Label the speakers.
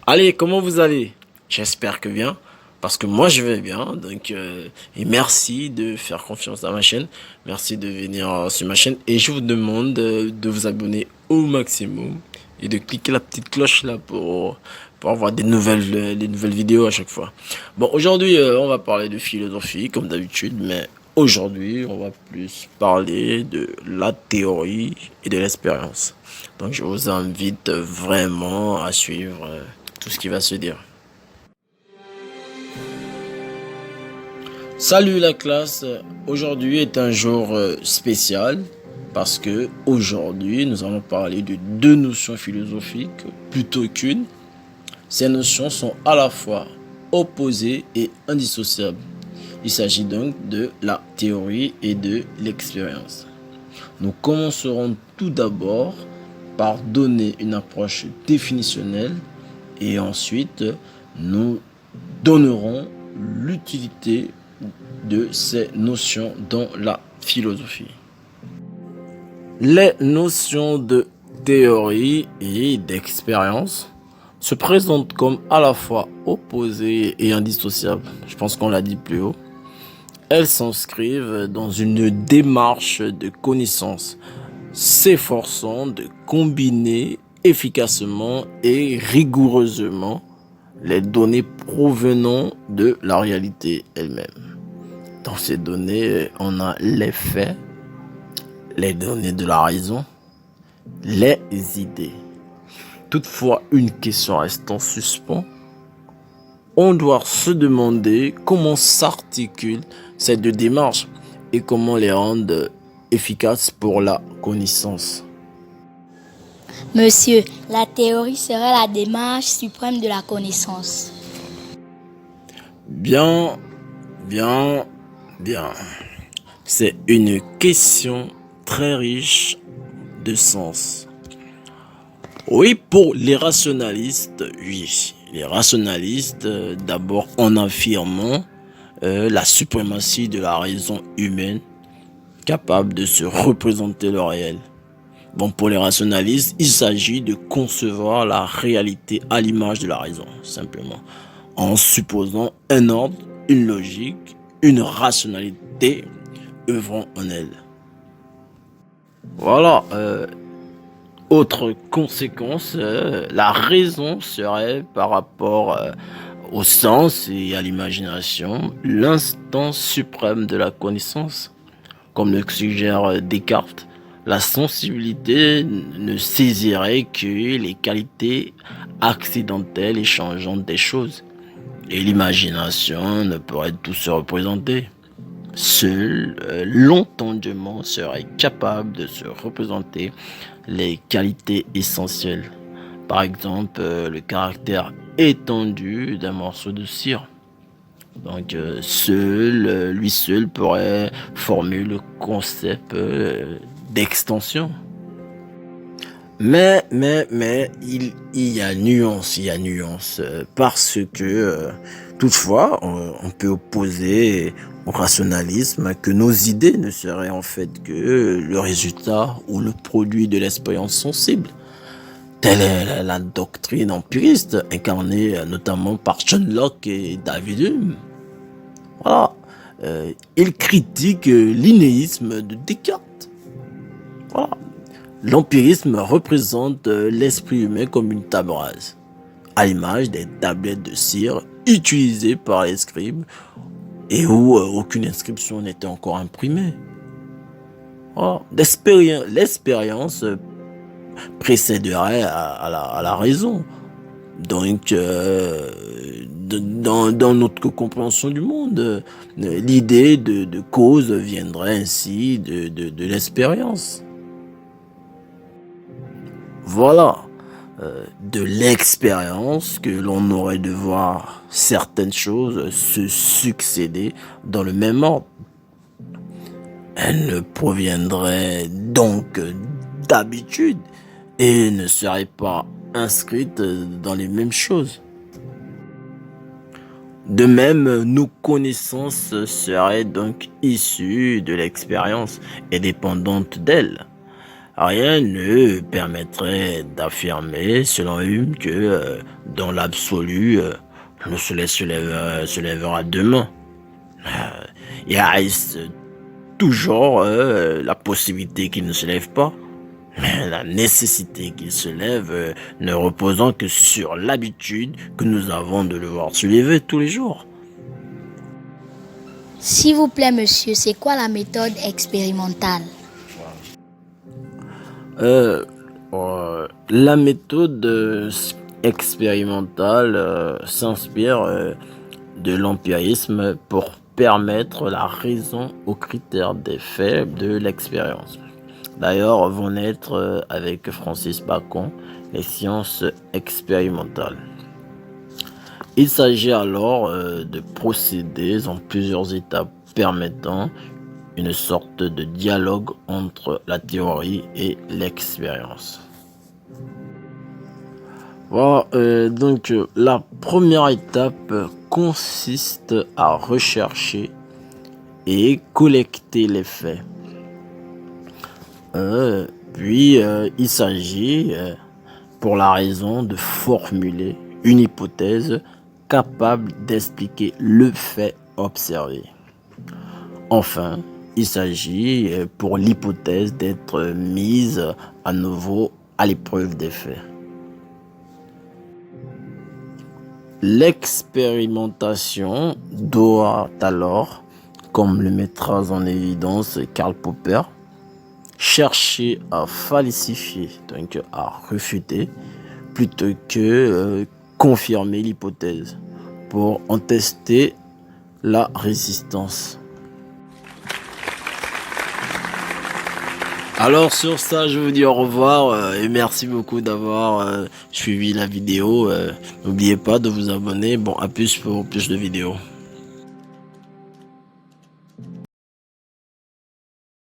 Speaker 1: Allez, comment vous allez? J'espère que bien, parce que moi je vais bien. Et merci de faire confiance à ma chaîne. Merci de venir sur ma chaîne. Et je vous demande de vous abonner au maximum et de cliquer la petite cloche là pour avoir des nouvelles vidéos à chaque fois. Bon, aujourd'hui, on va parler de philosophie comme d'habitude, mais aujourd'hui, on va plus parler de la théorie et de l'expérience. Donc, je vous invite vraiment à suivre tout ce qui va se dire. Salut la classe, aujourd'hui est un jour spécial parce que aujourd'hui nous allons parler de deux notions philosophiques plutôt qu'une. Ces notions sont à la fois opposées et indissociables. Il s'agit donc de la théorie et de l'expérience. Nous commencerons tout d'abord par donner une approche définitionnelle et ensuite nous donnerons l'utilité de ces notions dans la philosophie. Les notions de théorie et d'expérience se présentent comme à la fois opposées et indissociables. Je pense qu'on l'a dit plus haut. Elles s'inscrivent dans une démarche de connaissance, s'efforçant de combiner efficacement et rigoureusement les données provenant de la réalité elle-même. Dans ces données, on a les faits, les données de la raison, les idées. Toutefois, une question reste en suspens. On doit se demander comment s'articulent ces deux démarches et comment les rendre efficaces pour la connaissance.
Speaker 2: Monsieur, la théorie serait la démarche suprême de la connaissance.
Speaker 1: Bien. C'est une question très riche de sens. Oui, pour les rationalistes, oui. Les rationalistes, d'abord en affirmant la suprématie de la raison humaine capable de se représenter le réel. Bon, pour les rationalistes, il s'agit de concevoir la réalité à l'image de la raison, simplement, en supposant un ordre, une logique, une rationalité œuvrant en elle. Voilà. Autre conséquence, la raison serait par rapport au sens et à l'imagination l'instance suprême de la connaissance. Comme le suggère Descartes, la sensibilité ne saisirait que les qualités accidentelles et changeantes des choses. Et l'imagination ne pourrait tout se représenter. Seul l'entendement serait capable de se représenter les qualités essentielles. Par exemple, le caractère étendu d'un morceau de cire. Donc, lui seul pourrait former le concept d'extension. Mais, il y a nuance, parce que, toutefois, on peut opposer au rationalisme que nos idées ne seraient en fait que le résultat ou le produit de l'expérience sensible. Telle est la doctrine empiriste, incarnée notamment par John Locke et David Hume. Voilà. Il critique l'innéisme de Descartes. Voilà. L'empirisme représente l'esprit humain comme une table rase, à l'image des tablettes de cire utilisées par les scribes et où aucune inscription n'était encore imprimée. Voilà. L'expérience précéderait à la raison. Donc, dans notre compréhension du monde, l'idée de cause viendrait ainsi de l'expérience. Voilà, de l'expérience que l'on aurait de voir certaines choses se succéder dans le même ordre. Elles ne proviendraient donc d'habitude et ne seraient pas inscrites dans les mêmes choses. De même, nos connaissances seraient donc issues de l'expérience et dépendantes d'elle. Rien ne permettrait d'affirmer, selon Hume, que dans l'absolu, le soleil se lèvera demain. Il reste toujours la possibilité qu'il ne se lève pas, mais la nécessité qu'il se lève ne reposant que sur l'habitude que nous avons de le voir se lever tous les jours.
Speaker 2: S'il vous plaît, monsieur, c'est quoi la méthode expérimentale?
Speaker 1: La méthode expérimentale s'inspire de l'empirisme pour permettre la raison aux critères des faits de l'expérience. D'ailleurs, vont naître avec Francis Bacon les sciences expérimentales. Il s'agit alors de procédés en plusieurs étapes permettant une sorte de dialogue entre la théorie et l'expérience. Voilà, donc la première étape consiste à rechercher et collecter les faits. Puis il s'agit pour la raison de formuler une hypothèse capable d'expliquer le fait observé. Enfin, il s'agit pour l'hypothèse d'être mise à nouveau à l'épreuve des faits. L'expérimentation doit alors, comme le mettra en évidence Karl Popper, chercher à falsifier, donc à refuter, plutôt que confirmer l'hypothèse pour en tester la résistance. Alors sur ça, je vous dis au revoir et merci beaucoup d'avoir suivi la vidéo. N'oubliez pas de vous abonner. Bon, à plus pour plus de vidéos.